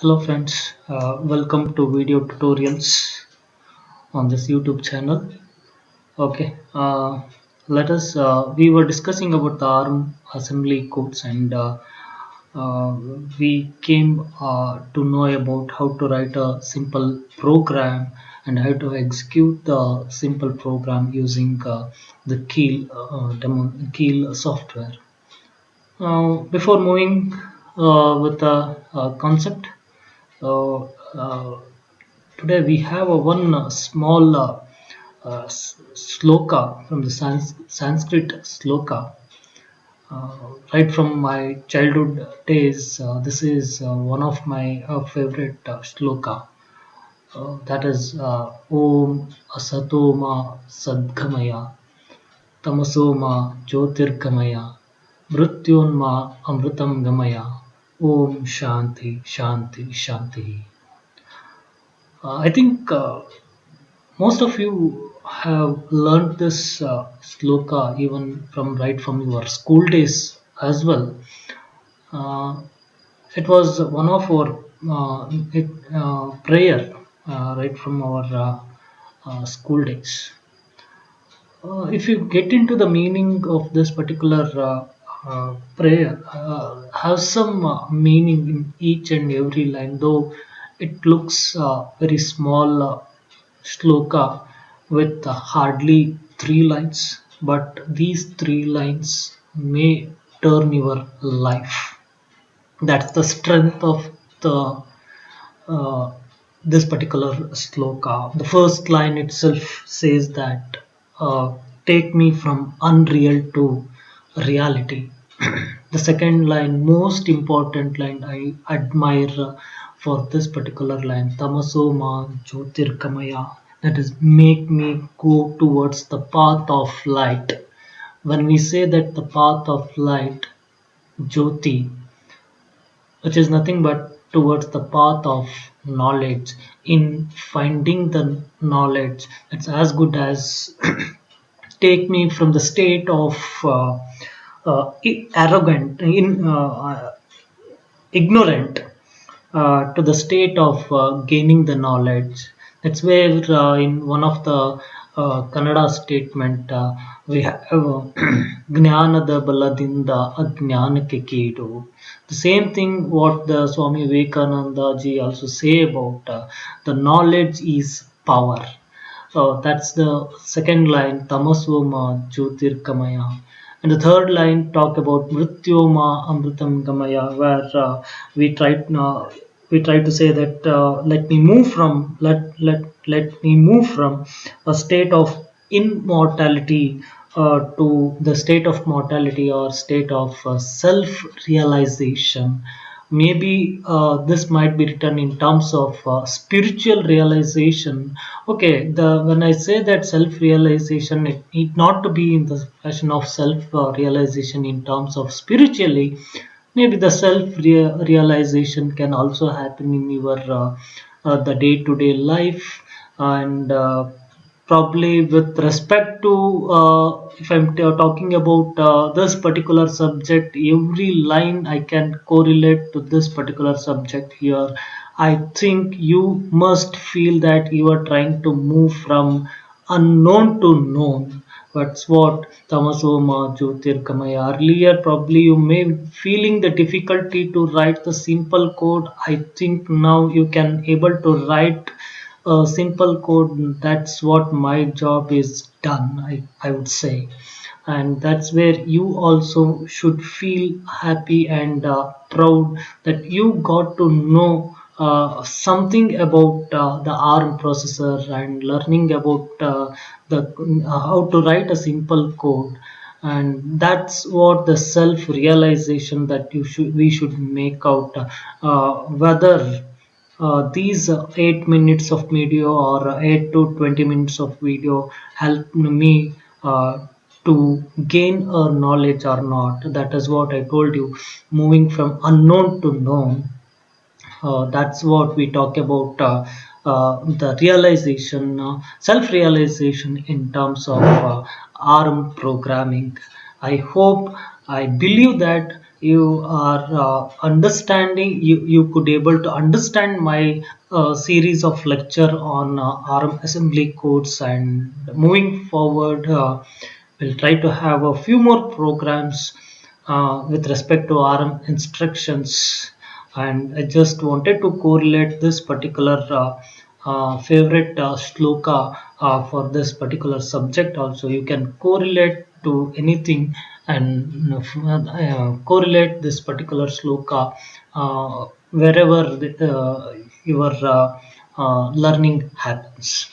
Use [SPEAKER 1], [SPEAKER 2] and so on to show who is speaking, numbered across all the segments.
[SPEAKER 1] Hello friends, welcome to video tutorials on this YouTube channel. Okay, let us. We were discussing about the ARM assembly codes, and uh, we came to know about how to write a simple program and how to execute the simple program using the Keel software. Before moving with the concept, uh, uh, today we have a one small sloka from the Sanskrit sloka. Right from my childhood days, this is one of my favorite sloka. That is Om Asatoma Sadgamaya Tamasoma Jyotirgamaya Mrityunma Amritam Gamaya Om Shanti Shanti Shanti. I think most of you have learned this sloka even from right from your school days as well. Uh, it was one of our prayer right from our school days. If you get into the meaning of this particular prayer, have some meaning in each and every line, though it looks very small shloka with hardly three lines, but these three lines may turn your life. That's the strength of the uh, this particular sloka. The first line itself says that take me from unreal to reality. The second line, most important line I admire for this particular line, Tamasoma Jyotirgamaya, that is, make me go towards the path of light. When we say that the path of light, Jyoti, which is nothing but towards the path of knowledge, in finding the knowledge, it's as good as take me from the state of arrogant in ignorant to the state of gaining the knowledge. That's where in one of the Kannada statement we have ಜ್ಞಾನದ ಬಲದಿಂದ ಅಜ್ಞಾನಕ್ಕೆ ಕೀಡು. The same thing what the Swami Vivekananda ji also say about the knowledge is power. That's the second line, tamasoma jyotirgamaya. And the third line talk about mrityoma amritam gamaya, where we try to say that let me move from a state of immortality to the state of mortality or state of self realization. Maybe this might be written in terms of spiritual realization. Okay, the when I say that self realization, it need not to be in the fashion of self realization in terms of spiritually. Maybe the self realization can also happen in your the day to day life. And probably with respect to if I'm talking about this particular subject, every line I can correlate to this particular subject here. I think you must feel that you are trying to move from unknown to known. That's what tamasoma jyotirgamaya. Earlier probably you may feeling the difficulty to write the simple code. I think now you can able to write a simple code. That's what my job is done, I would say. And that's where you also should feel happy and proud that you got to know something about the ARM processor and learning about the how to write a simple code. And that's what the self realization that we should make out, whether these 8 minutes of video or 8 to 20 minutes of video help me to gain a knowledge or not. That is what I told you, moving from unknown to known. That's what we talk about, the realization, self realization in terms of ARM programming. I hope, I believe that you are understanding, you could able to understand my series of lecture on ARM assembly codes. And moving forward, we'll try to have a few more programs with respect to ARM instructions. And I just wanted to correlate this particular favorite shloka for this particular subject. Also, you can correlate to anything and correlate this particular shloka wherever your learning happens.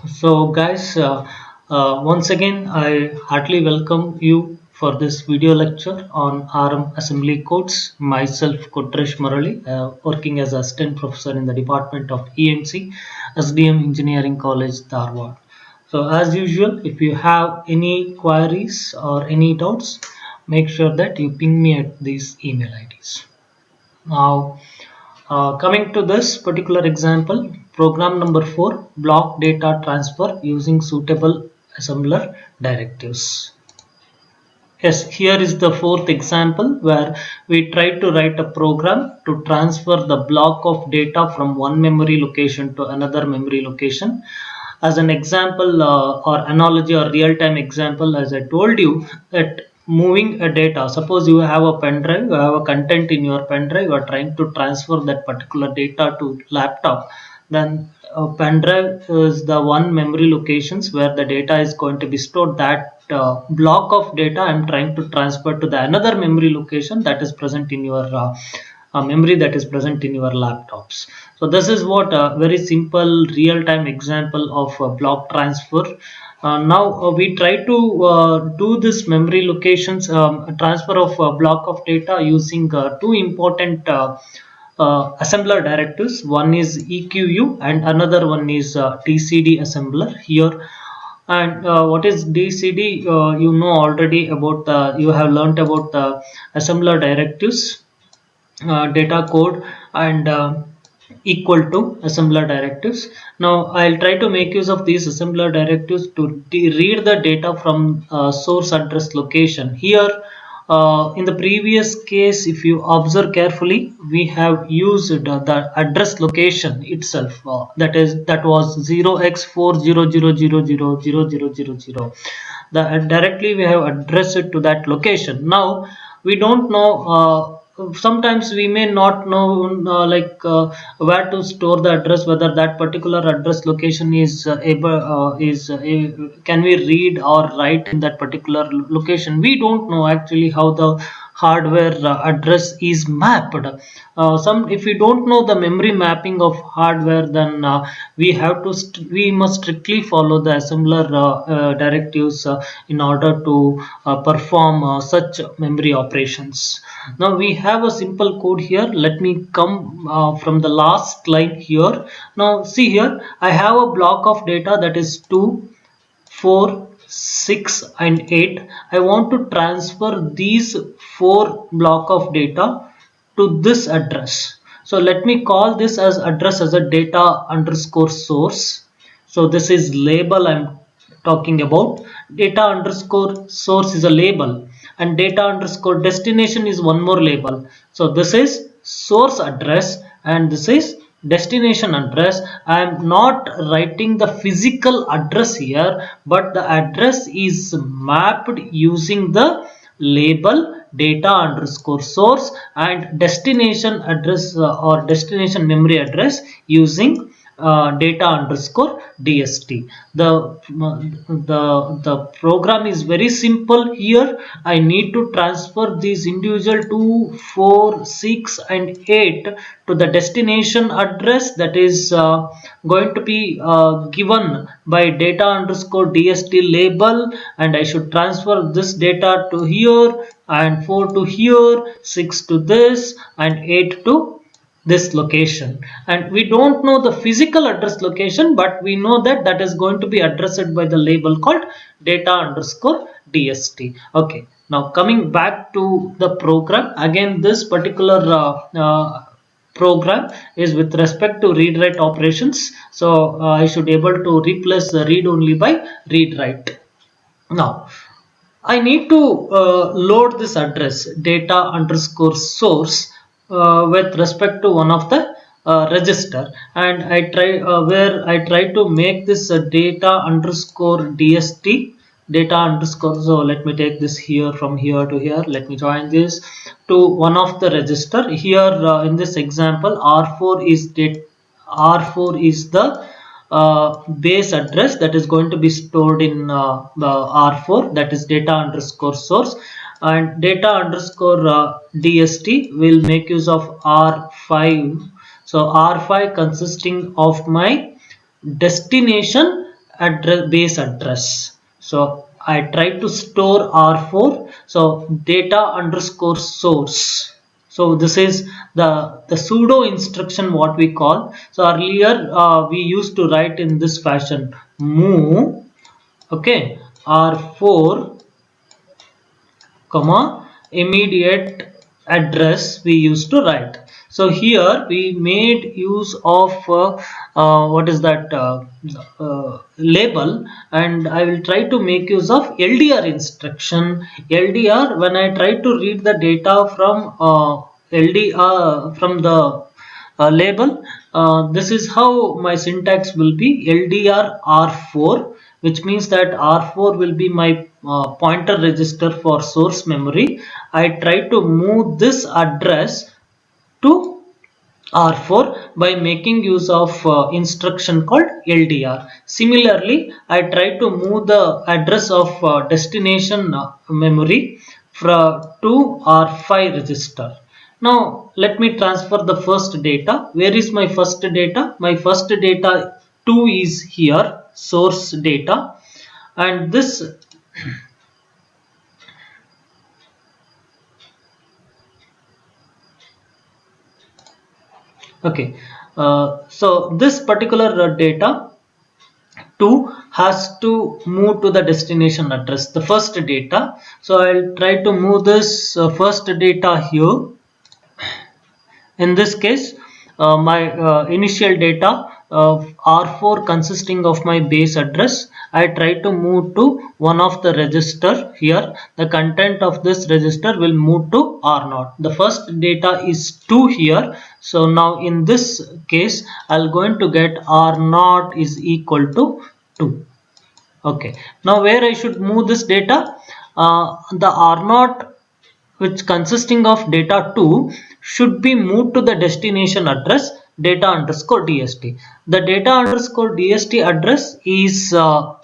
[SPEAKER 1] So, guys, once again, I heartily welcome you for this video lecture on ARM assembly codes. Myself, Kotresh Murali, working as assistant professor in the Department of EMC, SDM Engineering College, Dharwad. So, as usual, if you have any queries or any doubts, make sure that you ping me at these email IDs. Now, coming to this particular example, program number 4, block data transfer using suitable assembler directives. Yes, here is the fourth example where we try to write a program to transfer the block of data from one memory location to another memory location. As an example or analogy or real-time example, as I told you, that moving a data, suppose you have a pen drive, you have a content in your pen drive, you are trying to transfer that particular data to laptop, then a pen drive is the one memory locations where the data is going to be stored. That block of data I'm trying to transfer to the another memory location that is present in your memory that is present in your laptops. So this is what a very simple real-time example of block transfer. Now we try to do this memory locations transfer of block of data using two important assembler directives. One is EQU and another one is DCD assembler here. And what is DCD? You know already about the, you have learnt about the assembler directives, data code, and equal to assembler directives. Now I'll try to make use of these assembler directives to read the data from source address location. Here in the previous case, if you observe carefully, we have used the address location itself, that was 0x40000000. Directly we have addressed it to that location. Now we don't know, sometimes we may not know where to store the address, whether that particular address location is can we read or write in that particular location. We don't know actually how the hardware address is mapped. Some, if we don't know the memory mapping of hardware, then we must strictly follow the assembler directives in order to perform such memory operations. Now we have a simple code here. Let me come from the last line here. Now see here, I have a block of data that is 2, 4, 6 and 8. I want to transfer these 4 block of data to this address. So let me call this as address as a data underscore source. So this is label I'm talking about. Data underscore source is a label, and data underscore destination is one more label. So this is source address and this is destination address. I am not writing the physical address here, but the address is mapped using the label data underscore source and destination address or destination memory address using data underscore DST. The program is very simple here. I need to transfer these individual 2, 4, 6 and 8 to the destination address that is going to be given by data underscore DST label, and I should transfer this data to here, and 4 to here, 6 to this and 8 to this location. And we don't know the physical address location, but we know that that is going to be addressed by the label called data underscore DST. Okay, now coming back to the program, again this particular program is with respect to read write operations. So I should able to replace the read only by read write. Now I need to load this address data underscore source with respect to one of the register, and I try to make this data underscore dst data underscore. So let me take this here, from here to here. Let me join this to one of the register here. In this example, R4 is the base address that is going to be stored in the R4, that is data underscore source, and data underscore dst will make use of R5. So R5 consisting of my destination address, base address. So I try to store R4, so data underscore source. So this is the pseudo instruction what we call. So earlier we used to write in this fashion: move, okay, R4 comma immediate address we used to write. So here we made use of what is that label, and I will try to make use of LDR instruction. LDR, when I try to read the data from LDR from the label, this is how my syntax will be: LDR R4, which means that R4 will be my pointer register for source memory. I try to move this address to R4 by making use of instruction called LDR. Similarly, I try to move the address of destination memory to R5 register. Now let me transfer the first data. Where is my first data? My first data 2 is here, source data, and this okay. So this particular data 2 has to move to the destination address, the first data. So I'll try to move this first data here. In this case, my initial data of R4 consisting of my base address, I try to move to one of the register here. The content of this register will move to R0. The first data is 2 here. So now in this case, I'll going to get R0 is equal to 2. Okay. Now where I should move this data? The R0, which consisting of data 2, should be moved to the destination address data underscore dst. The data underscore dst address is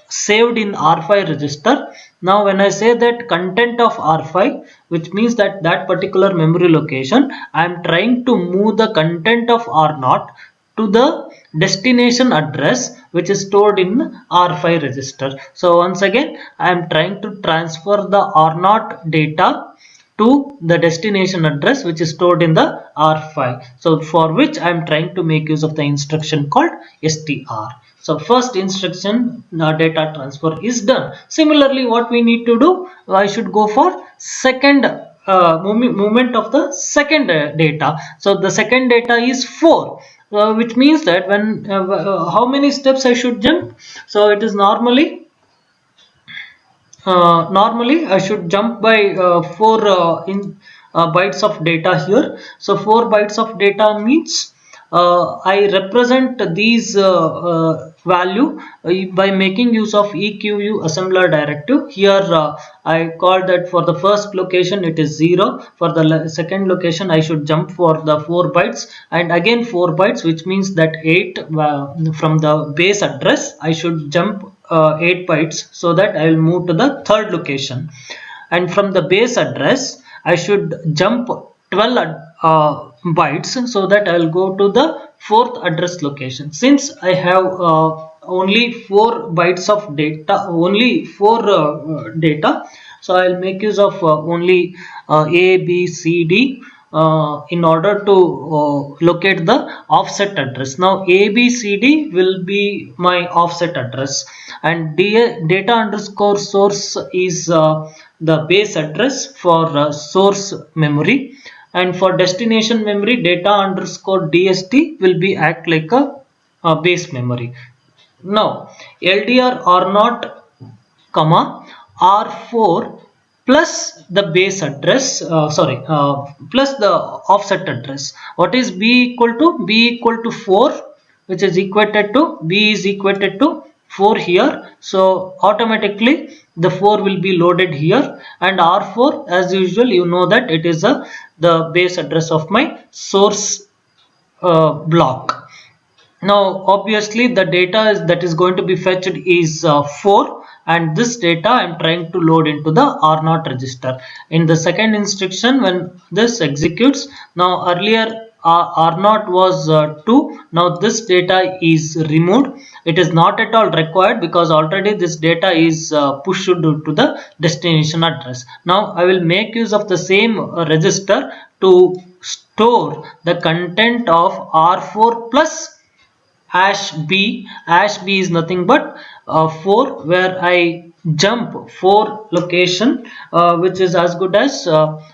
[SPEAKER 1] saved in R5 register. Now when I say that content of R5, which means that that particular memory location, I am trying to move the content of R0 to the destination address which is stored in R5 register. So once again, I am trying to transfer the R0 data to the destination address which is stored in the R5. So for which I am trying to make use of the instruction called str. So first instruction data transfer is done. Similarly, what we need to do, I should go for second movement of the second data. So the second data is 4. Which means that when how many steps I should jump? So it is normally I should jump by 4 bytes of data here. So 4 bytes of data means I represent these value by making use of EQU assembler directive. Here I call that for the first location it is 0. For the second location I should jump for the 4 bytes, and again 4 bytes, which means that 8 from the base address I should jump 8 bytes, so that I will move to the third location, and from the base address I should jump 12 bytes, so that I will go to the fourth address location. Since I have only 4 bytes of data, only 4 data, so I will make use of only A, B, C, D in order to locate the offset address. Now A, B, C, D will be my offset address, and data underscore source is the base address for source memory, and for destination memory data underscore dst will be act like a base memory. Now LDR R0 comma R4 plus the base address, plus the offset address. What is b equal to? B equal to 4, which is equated to, b is equated to 4 here. So automatically the 4 will be loaded here, and R4, as usual, you know that it is the base address of my source block. Now obviously the data that is going to be fetched is 4, and this data I am trying to load into the R0 register. In the second instruction, when this executes, now earlier R0 was 2, now this data is removed. It is not at all required because already this data is pushed to the destination address. Now I will make use of the same register to store the content of R4 plus hash b. Hash b is nothing but 4, where I jump 4 location, which is as good as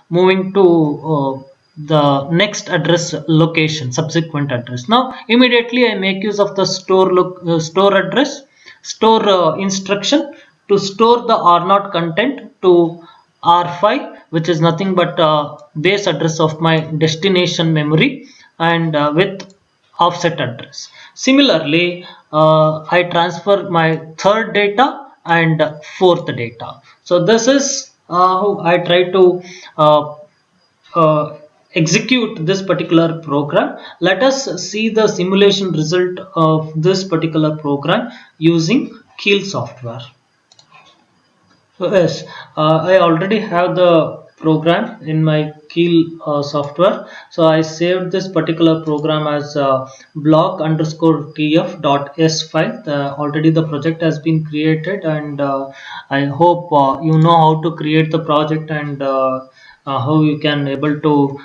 [SPEAKER 1] moving to the next address location, subsequent address. Now immediately I make use of the store address, store instruction to store the R0 content to R5, which is nothing but base address of my destination memory, and with offset address. Similarly, I transfer my third data and fourth data. So this is how I try to uh, execute this particular program. Let us see the simulation result of this particular program using Keel software. So yes, I already have the program in my Keel software. So I saved this particular program as block underscore tf dot s file. Already the project has been created, and I hope you know how to create the project, and how you can able to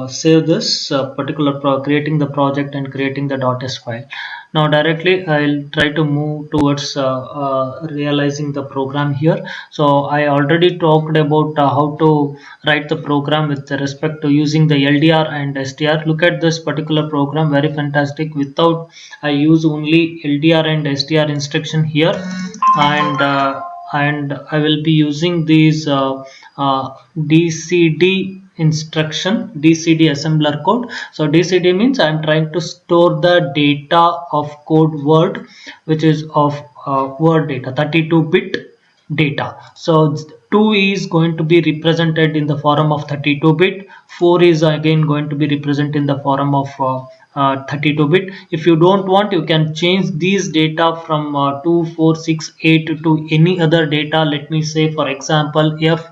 [SPEAKER 1] save this particular creating the project and creating the .s file. Now directly I'll try to move towards realizing the program here. So I already talked about how to write the program with respect to using the LDR and STR. Look at this particular program, very fantastic. Without, I use only LDR and STR instruction here, and I will be using these DCD instruction, DCD assembler code. So DCD means I am trying to store the data of code word, which is of word data, 32-bit data. So 2 is going to be represented in the form of 32-bit, 4 is again going to be represented in the form of 32-bit. If you don't want, you can change these data from 2, 4, 6, 8 to any other data. Let me say, for example, F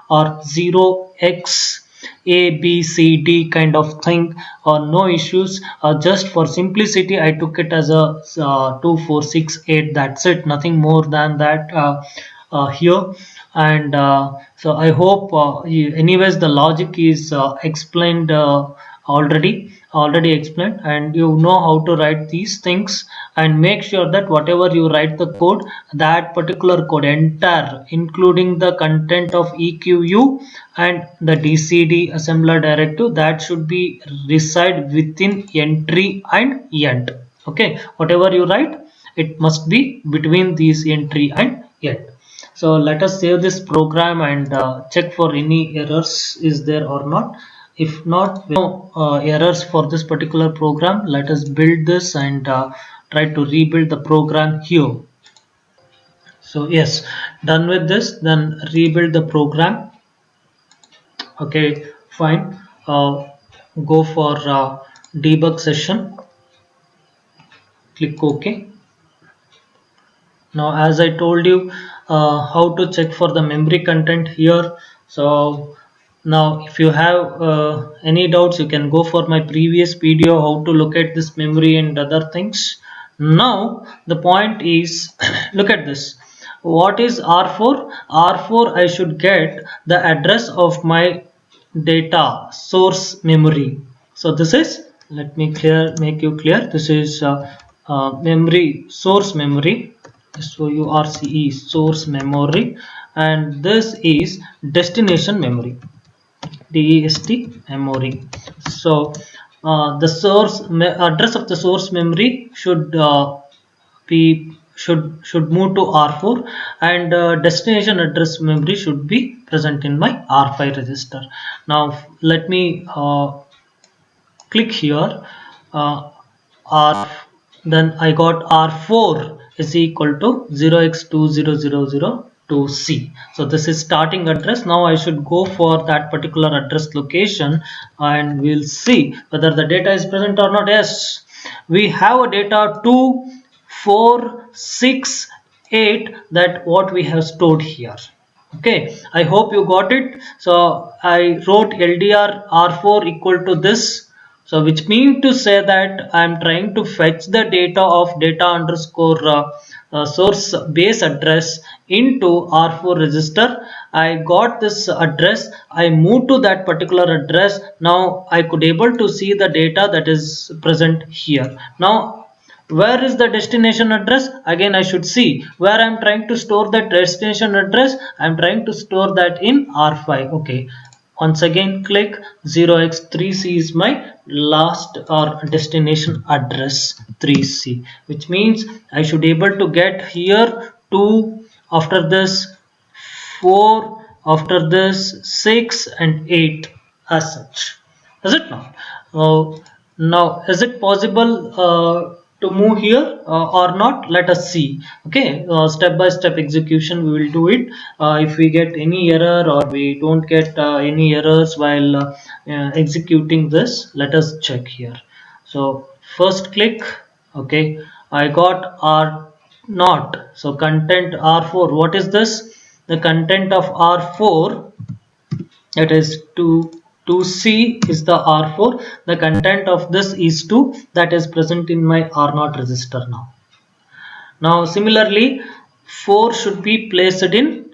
[SPEAKER 1] or 0x A B C D kind of thing, or no issues. Just for simplicity, I took it as a 2, 4, 6, 8. That's it, nothing more than that here. And so I hope anyways the logic is explained already explained, and you know how to write these things. And make sure that whatever you write the code, that particular code entire, including the content of EQU and the DCD assembler directive, that should be reside within entry and end. Okay, whatever you write, it must be between these entry and end. So let us save this program and check for any errors is there or not. If not, no errors for this particular program, let us build this and try to rebuild the program here. So yes, done with this, then rebuild the program. Okay, fine. Go for debug session, click OK. Now as I told you how to check for the memory content here. So now if you have any doubts, you can go for my previous video how to locate this memory and other things. Now the point is look at this. What is R4? R4, I should get the address of my data source memory. So this is, let me make you clear, this is memory, source memory, source memory, and this is destination memory, dest memory. So the source address of the source memory should be should move to R4, and destination address memory should be present in my R5 register. Now let me click here, uh, R, then I got R4 is equal to 0x200002C. So this is starting address. Now I should go for that particular address location and we'll see whether the data is present or not. Yes, we have a data 2, 4, 6, 8, that what we have stored here. Okay, I hope you got it. So I wrote LDR R4 equal to this, so which means to say that I am trying to fetch the data of data underscore source base address into R4 register. I got this address, I moved to that particular address. Now I could able to see the data that is present here. Now where is the destination address? Again I should see where I am trying to store that destination address. I am trying to store that in R5. Okay, once again click 0x3c is my last or destination address 3c, which means I should able to get here 2, after this 4, after this 6 and 8 as such. Is it not? Now is it possible to move here or not? Let us see. Okay, step by step execution we will do it. If we get any error or we don't get any errors while executing this, let us check here. So first click. Okay, I got R0, so content R4. What is this? The content of R4, that is 2c is the R4. The content of this is 2, that is present in my R0 register. Now similarly 4 should be placed in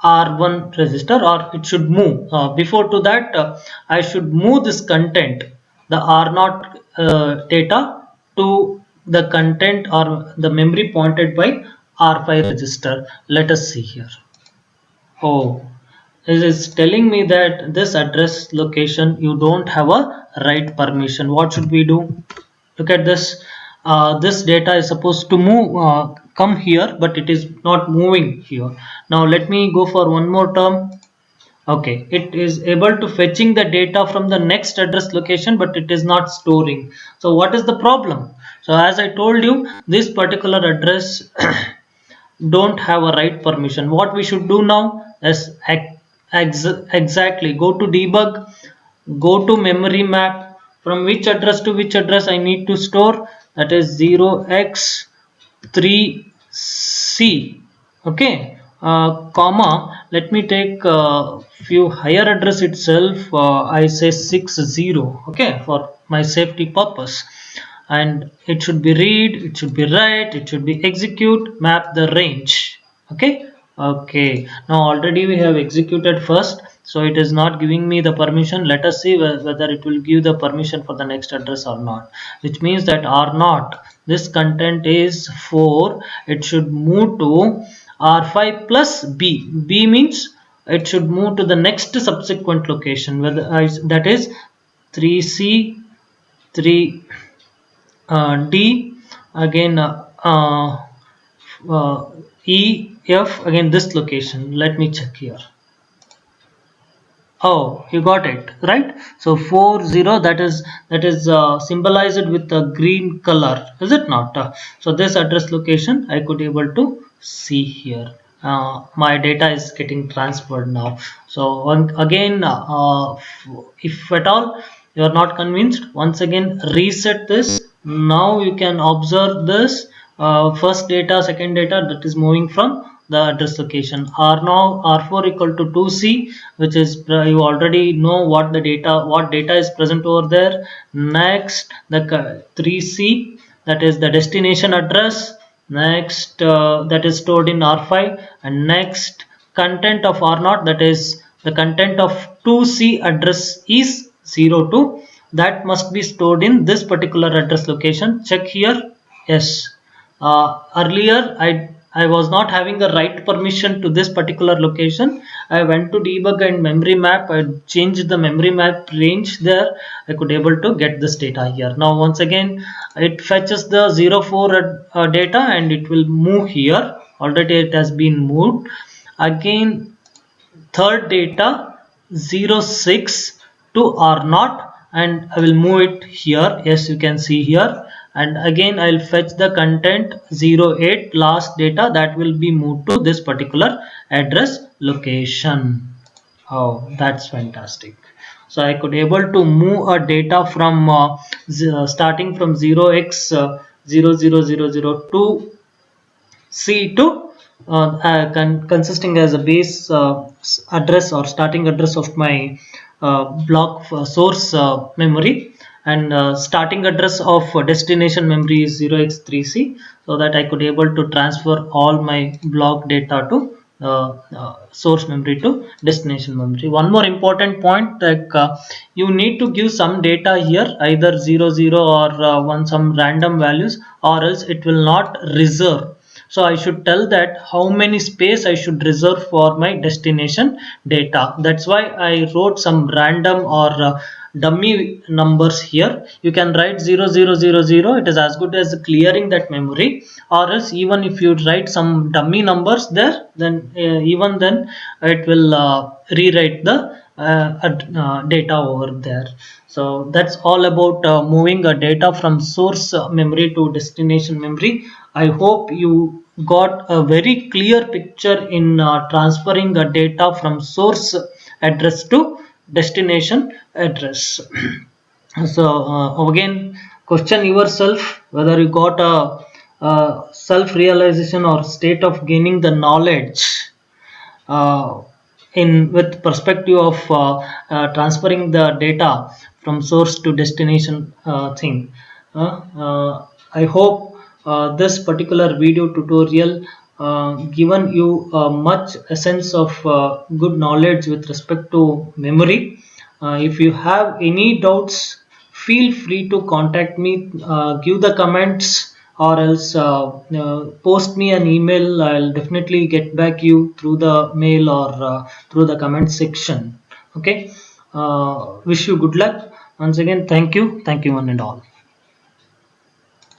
[SPEAKER 1] R1 register, or it should move. Before to that I should move this content, the R0 data, to the content or the memory pointed by R5 register. Let us see here. Oh, it is telling me that this address location you don't have a write permission. What should we do? Look at this. This data is supposed to move, come here, but it is not moving here. Now let me go for one more term. Okay, it is able to fetching the data from the next address location, but it is not storing. So what is the problem? So as I told you, this particular address don't have a write permission. What we should do now is exactly go to debug, go to memory map, from which address to which address I need to store, that is 0x3c. okay, comma, let me take a few higher address itself. I say 60, okay, for my safety purpose. And it should be read, it should be write, it should be execute, map the range. Okay, okay, now already we have executed first, so it is not giving me the permission. Let us see whether it will give the permission for the next address or not, which means that R0, this content is 4, it should move to R5 plus B. B means it should move to the next subsequent location, whether that is 3C, 3 D, again E, F, again this location. Let me check here. Oh, you got it right. So 40, that is symbolized with a green color, is it not? So this address location I could able to see here. My data is getting transferred now. So again, if at all you are not convinced, once again reset this. Now you can observe this first data, second data, that is moving from the address location. Now R4 equal to 2C, which is you already know what data is present over there. Next the 3C, that is the destination address. Next that is stored in R5, and next content of R0, that is the content of 2C address is 02, that must be stored in this particular address location. Check here. Yes, earlier I was not having the right permission to this particular location. I went to debug and memory map. I changed the memory map range there. I could able to get this data here. Now once again it fetches the 04 data and it will move here. Already it has been moved. Again third data 06 to R0 and I will move it here. Yes, you can see here, and again I'll fetch the content 08 last data that will be moved to this particular address location. Oh, that's fantastic. So I could able to move a data from starting from 0x 00002 C to consisting as a base address or starting address of my block source memory, and starting address of destination memory is 0x3c, so that I could able to transfer all my block data to source memory to destination memory. One more important point, like you need to give some data here, either 00 or one some random values, or else it will not reserve. So I should tell that how many space I should reserve for my destination data. That's why I wrote some random or dummy numbers here. You can write 0000. It is as good as clearing that memory, or else even if you write some dummy numbers there, then even then it will rewrite the data over there. So that's all about moving a data from source memory to destination memory. I hope you got a very clear picture in transferring the data from source address to destination address. So again, question yourself whether you got a self realization or state of gaining the knowledge uh, in with perspective of transferring the data from source to destination thing. I hope this particular video tutorial given you much a sense of good knowledge with respect to memory. If you have any doubts, feel free to contact me, give the comments, or else post me an email. I'll definitely get back you through the mail or through the comment section. Okay. Wish you good luck. Once again, thank you one and all.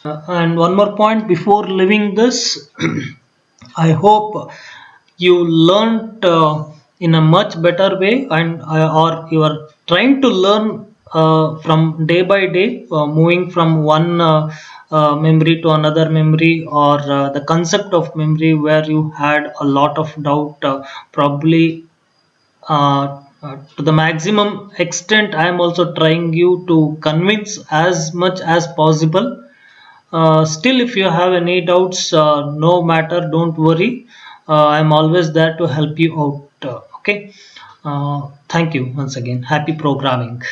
[SPEAKER 1] And one more point before leaving this, I hope you learned in a much better way, and or you are trying to learn from day by day, moving from one memory to another memory, or the concept of memory where you had a lot of doubt, probably to the maximum extent. I am also trying you to convince as much as possible. Still, if you have any doubts, no matter, don't worry. I'm always there to help you out. Okay. Thank you once again. Happy programming.